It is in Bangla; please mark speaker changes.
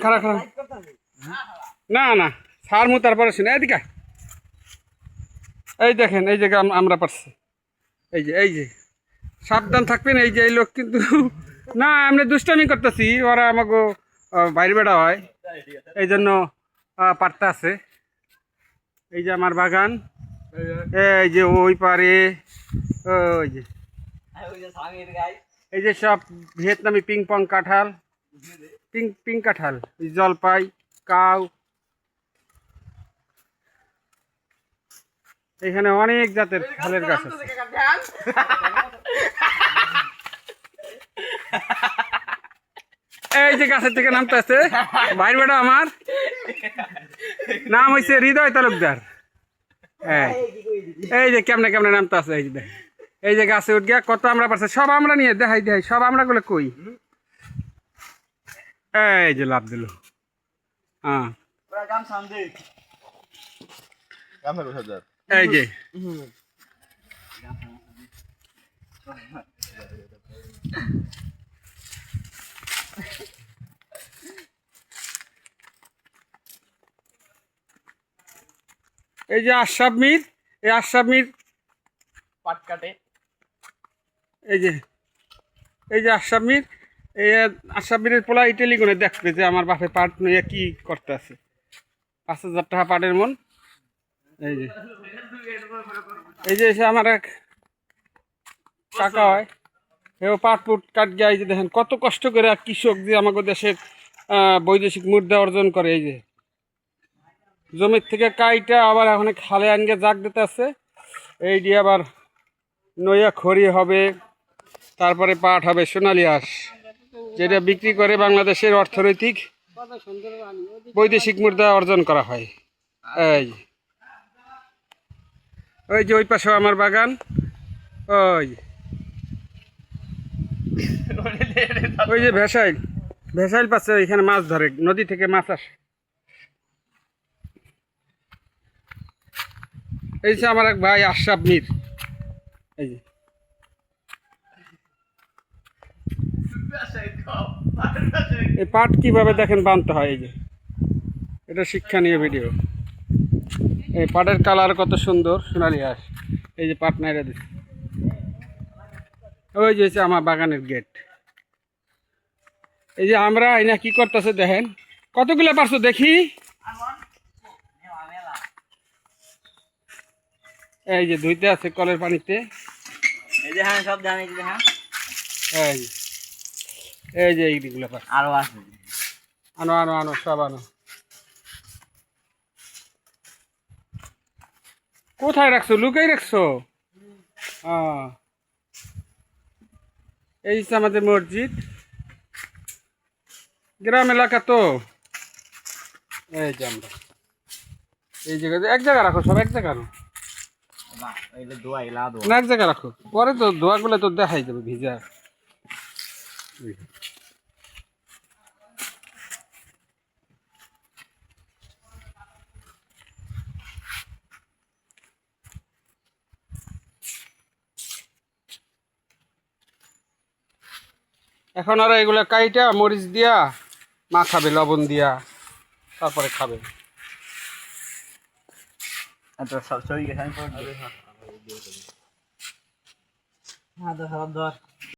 Speaker 1: খারাপ খারাপ না না সার মু তারপরে শুনে এদিকে এই দেখেন এই জায়গা আমরা পারছি এই যে সাবধান থাকবেন এই যে এই লোক কিন্তু না আমরা দুষ্টামি করতেছি ওরা আমাকে বাইরে বেড়া হয় এই জন্য পারতে আছে এই যে আমার বাগান এই যে ওই পারে ওই যে এই যে সব ভিয়েতনামি পিং পং কাঁঠাল পিং কাঁঠাল জলপাই কাউ এখানে অনেক জাতের ফলের গাছ আছে এই যে গাছের থেকে নামতে আছে ভাইর বেটা আমার নাম হয়েছে হৃদয় তালুকদার এই যে কেমনে কেমনে নামতে আছে এই যে গাছে উঠ গিয়া কত আমরা পারছে সব আমরা নিয়ে দেখাই সব আমরা গুলো কই এই যে লাভ দিল হ্যাঁ এই যে এই যে আশরাফ মির এই আশরাফ মির
Speaker 2: পাট কাটে
Speaker 1: এই যে আশরাফ মির এই আশরাফ মিরের পোলা ইটালি গুনে দেখবে যে আমার বাপে পাট নিয়ে কি করতে আছে 5,000 টাকা পাটের মন এই যে এসে আমার এক কাকা হয় এও পাট পুট কাট গিয়ে এই যে দেখেন কত কষ্ট করে কৃষক যে আমাদের দেশের বৈদেশিক মুদ্রা অর্জন করে এই যে জমির থেকে কাইটা আবার এখন খালে আনগে জাগ দিতে আছে এই দিয়ে আবার নইয়া খড়ি হবে তারপরে পাট হবে সোনালী আঁশ যেটা বিক্রি করে বাংলাদেশের অর্থনৈতিক বৈদেশিক মুদ্রা অর্জন করা হয় ওই যে ওই পাশে আমার বাগান ওই যে ভেসাইল পাশে এখানে মাছ ধরে নদী থেকে মাছ আসে এই যে আমার এক ভাই আশরাফ মির এই যে এই পাট কিভাবে দেখেন বানতে হয় এই যে এটা শিক্ষণীয় ভিডিও এই পাটের কালার কত সুন্দর সোনালী আঁশ এই যে পাট নাইরা দিচ্ছে ওই যে আমার বাগানের গেট এই যে আমরা এনা কি করতেছে দেখেন কতগুলো পারছো দেখি এই যে ধুইতে আছে কলের পানিতে
Speaker 2: এই যে হ্যাঁ সব জানি যে হ্যাঁ
Speaker 1: এই যে এইগুলো পার
Speaker 2: আরো আছে
Speaker 1: আনো সব আনো কোথায় রাখছো লুকাই রাখছো এই যে আমাদের মসজিদ গ্রাম এলাকা তো এই যে আমরা এই জায়গায় এক জায়গায় রাখো সব এক জায়গা না এক জায়গায় রাখো পরে তো দোয়াগুলো তো দেখাই যাবে ভিজা এখন আর এগুলা কাইটা মরিচ দিয়া মাখাবে লবণ দিয়া তারপরে খাবে
Speaker 2: সব ছবি